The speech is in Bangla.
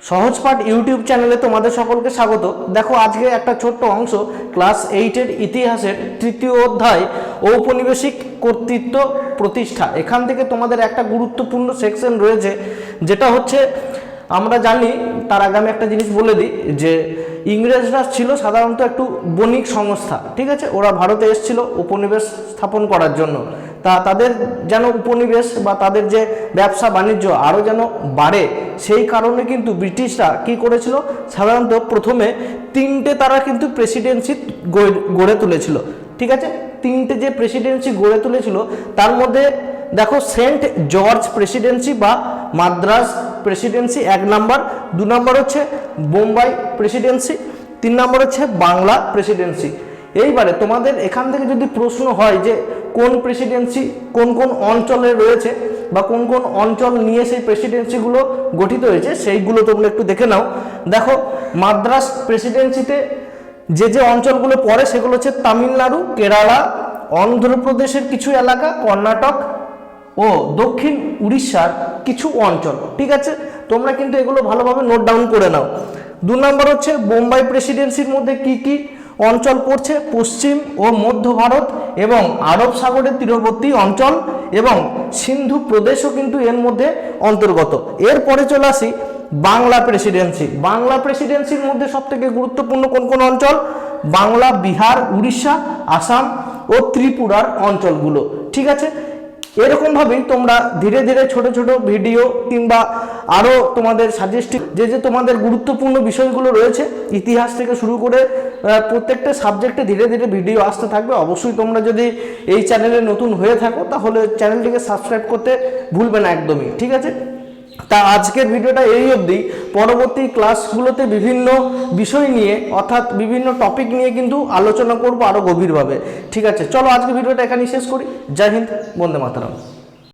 সহজপাঠ ইউটিউব চ্যানেলে তোমাদের সকলকে স্বাগত। দেখো আজকে একটা ছোট্ট অংশ ক্লাস 8-এর ইতিহাসের তৃতীয় অধ্যায় ঔপনিবেশিক কর্তৃত্ব প্রতিষ্ঠা। এখান থেকে তোমাদের একটা গুরুত্বপূর্ণ সেকশন রয়েছে, যেটা হচ্ছে আমরা জানি, তার আগে আমি একটা জিনিস বলে দিই যে ইংরেজরা ছিল সাধারণত একটু বণিক সংস্থা, ঠিক আছে। ওরা ভারতে এসেছিল উপনিবেশ স্থাপন করার জন্য। তাদের যেন উপনিবেশ বা তাদের যে ব্যবসা বাণিজ্য আরও যেন বাড়ে, সেই কারণে কিন্তু ব্রিটিশরা কি করেছিল, সাধারণত প্রথমে তিনটে তারা কিন্তু প্রেসিডেন্সি গড়ে তুলেছিল, ঠিক আছে। তিনটে যে প্রেসিডেন্সি গড়ে তুলেছিল তার মধ্যে দেখো সেন্ট জর্জ প্রেসিডেন্সি বা মাদ্রাজ প্রেসিডেন্সি 1 নম্বর, 2 নম্বর হচ্ছে বোম্বাই প্রেসিডেন্সি, 3 নম্বর হচ্ছে বাংলা প্রেসিডেন্সি। এইবারে তোমাদের এখান থেকে যদি প্রশ্ন হয় যে কোন প্রেসিডেন্সি কোন কোন অঞ্চলে রয়েছে বা কোন কোন অঞ্চল নিয়ে সেই প্রেসিডেন্সিগুলো গঠিত হয়েছে, সেইগুলো তোমরা একটু দেখে নাও। দেখো মাদ্রাজ প্রেসিডেন্সিতে যে যে অঞ্চলগুলো পড়ে সেগুলো হচ্ছে তামিলনাড়ু, কেরালা, অন্ধ্রপ্রদেশের কিছু এলাকা, কর্ণাটক ও দক্ষিণ উড়িষ্যার কিছু অঞ্চল, ঠিক আছে। তোমরা কিন্তু এগুলো ভালোভাবে নোট ডাউন করে নাও। 2 নম্বর হচ্ছে বোম্বাই প্রেসিডেন্সির মধ্যে কি কি অঞ্চল পড়ছে, পশ্চিম ও মধ্য ভারত এবং আরব সাগরের তীরবর্তী অঞ্চল এবং সিন্ধু প্রদেশও কিন্তু এর মধ্যে অন্তর্গত। এরপরে চলে আসি বাংলা প্রেসিডেন্সি। বাংলা প্রেসিডেন্সির মধ্যে সবথেকে গুরুত্বপূর্ণ কোন কোন অঞ্চল, বাংলা, বিহার, উড়িষ্যা, আসাম ও ত্রিপুরার অঞ্চলগুলো, ঠিক আছে। এরকমভাবেই তোমরা ধীরে ধীরে ছোট ছোট ভিডিও কিংবা আরও তোমাদের সাজেস্টিভ যে তোমাদের গুরুত্বপূর্ণ বিষয়গুলো রয়েছে ইতিহাস থেকে শুরু করে প্রত্যেকটা সাবজেক্টে ধীরে ধীরে ভিডিও আসতে থাকবে। অবশ্যই তোমরা যদি এই চ্যানেলে নতুন হয়ে থাকো তাহলে চ্যানেলটিকে সাবস্ক্রাইব করতে ভুলবে না একদমই, ঠিক আছে। তা আজকের ভিডিওটা এই অবধি। পরবর্তী ক্লাসগুলোতে বিভিন্ন বিষয় নিয়ে অর্থাৎ বিভিন্ন টপিক নিয়ে কিন্তু আলোচনা করব আরও গভীরভাবে, ঠিক আছে। চলো আজকে ভিডিওটা এখানেই শেষ করি। জয় হিন্দ, বন্দে মাতরম।